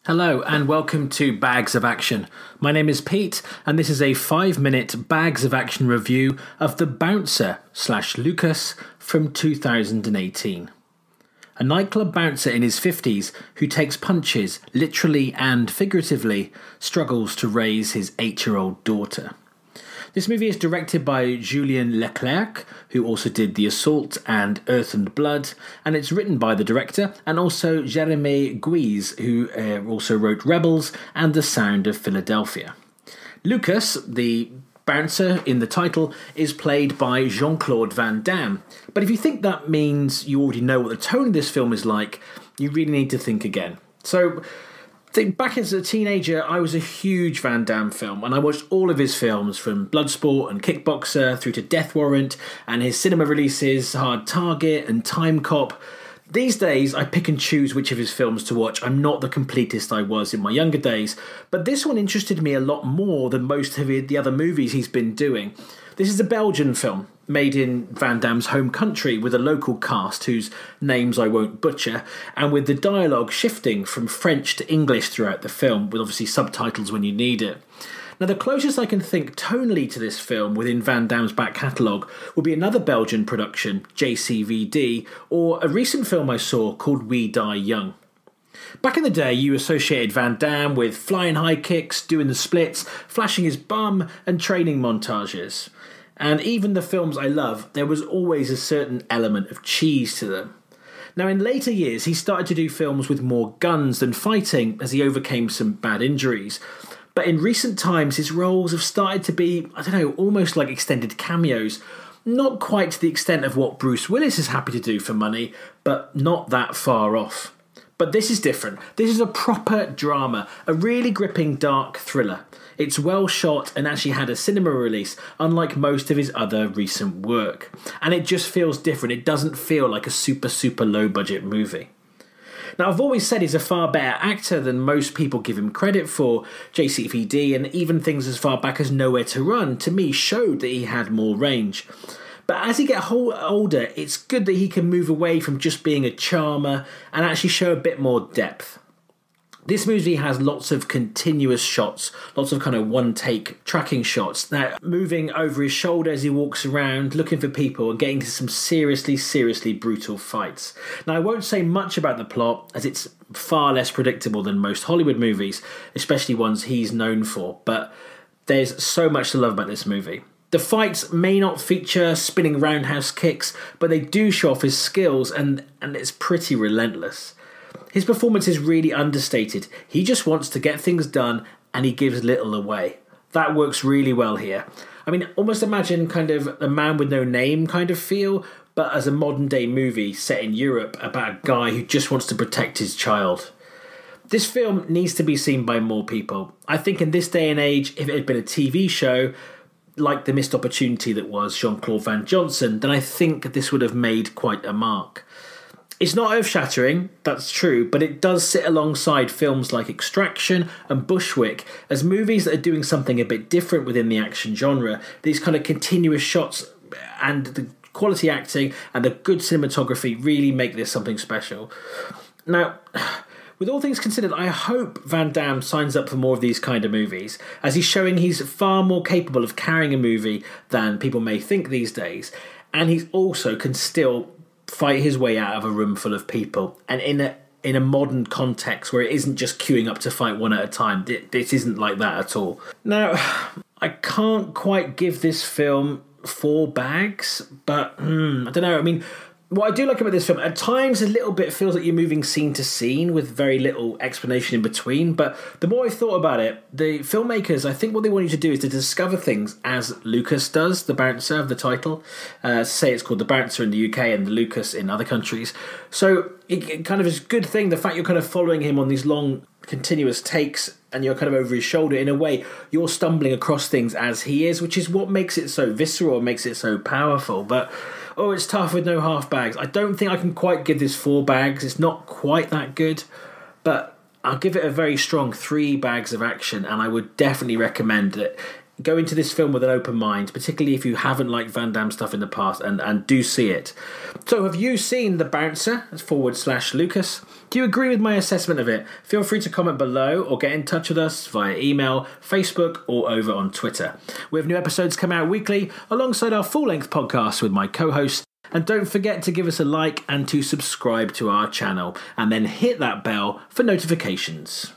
Hello and welcome to Bags of Action. My name is Pete and this is a 5-minute Bags of Action review of The Bouncer / Lukas from 2018. A nightclub bouncer in his 50s who takes punches, literally and figuratively, struggles to raise his 8-year-old daughter. This movie is directed by Julien Leclerc, who also did The Assault and Earth and Blood, and it's written by the director and also Jeremy Guise, who also wrote Rebels and The Sound of Philadelphia. Lukas, the bouncer in the title, is played by Jean-Claude Van Damme, but if you think that means you already know what the tone of this film is like, you really need to think again. So, back as a teenager, I was a huge Van Damme film, and I watched all of his films, from Bloodsport and Kickboxer through to Death Warrant, and his cinema releases, Hard Target and Time Cop. These days, I pick and choose which of his films to watch. I'm not the completist I was in my younger days, but this one interested me a lot more than most of the other movies he's been doing. This is a Belgian film, made in Van Damme's home country with a local cast whose names I won't butcher, and with the dialogue shifting from French to English throughout the film, with obviously subtitles when you need it. Now, the closest I can think tonally to this film within Van Damme's back catalogue would be another Belgian production, JCVD, or a recent film I saw called We Die Young. Back in the day, you associated Van Damme with flying high kicks, doing the splits, flashing his bum, and training montages. And even the films I love, there was always a certain element of cheese to them. Now, in later years, he started to do films with more guns than fighting as he overcame some bad injuries. But in recent times, his roles have started to be, almost like extended cameos. Not quite to the extent of what Bruce Willis is happy to do for money, but not that far off. But this is different. This is a proper drama, a really gripping dark thriller. It's well shot and actually had a cinema release, unlike most of his other recent work. And it just feels different. It doesn't feel like a super low budget movie. Now, I've always said he's a far better actor than most people give him credit for. JCVD and even things as far back as Nowhere to Run, to me, showed that he had more range. But as he gets older, it's good that he can move away from just being a charmer and actually show a bit more depth. This movie has lots of continuous shots, lots of kind of one-take tracking shots, now moving over his shoulder as he walks around, looking for people and getting to some seriously brutal fights. Now, I won't say much about the plot, as it's far less predictable than most Hollywood movies, especially ones he's known for, but there's so much to love about this movie. The fights may not feature spinning roundhouse kicks, but they do show off his skills, and it's pretty relentless. His performance is really understated. He just wants to get things done and he gives little away. That works really well here. I mean, almost imagine kind of a Man with No Name kind of feel, but as a modern day movie set in Europe about a guy who just wants to protect his child. This film needs to be seen by more people. I think in this day and age, if it had been a TV show, like the missed opportunity that was Jean-Claude Van Johnson, then I think this would have made quite a mark. It's not earth-shattering, that's true, but it does sit alongside films like Extraction and Bushwick as movies that are doing something a bit different within the action genre. These kind of continuous shots and the quality acting and the good cinematography really make this something special. Now, with all things considered, I hope Van Damme signs up for more of these kind of movies, as he's showing he's far more capable of carrying a movie than people may think these days, and he also can still fight his way out of a room full of people, and in a modern context where it isn't just queuing up to fight one at a time. This isn't like that at all. Now, I can't quite give this film 4 bags, but I don't know. I mean, what I do like about this film, at times a little bit feels like you're moving scene to scene with very little explanation in between, but the more I've thought about it, the filmmakers, I think what they want you to do is to discover things as Lukas does, the bouncer of the title. Say it's called The Bouncer in the UK and the Lukas in other countries. So it kind of is a good thing, the fact you're kind of following him on these long continuous takes and you're kind of over his shoulder. In a way, you're stumbling across things as he is, which is what makes it so visceral, makes it so powerful. But it's tough with no half bags. I don't think I can quite give this 4 bags. It's not quite that good, but I'll give it a very strong 3 bags of action, and I would definitely recommend it. go into this film with an open mind, particularly if you haven't liked Van Damme stuff in the past, and do see it. So have you seen The Bouncer, /Lucas? Do you agree with my assessment of it? Feel free to comment below or get in touch with us via email, Facebook, or over on Twitter. We have new episodes come out weekly alongside our full-length podcast with my co-host. And don't forget to give us a like and to subscribe to our channel, and then hit that bell for notifications.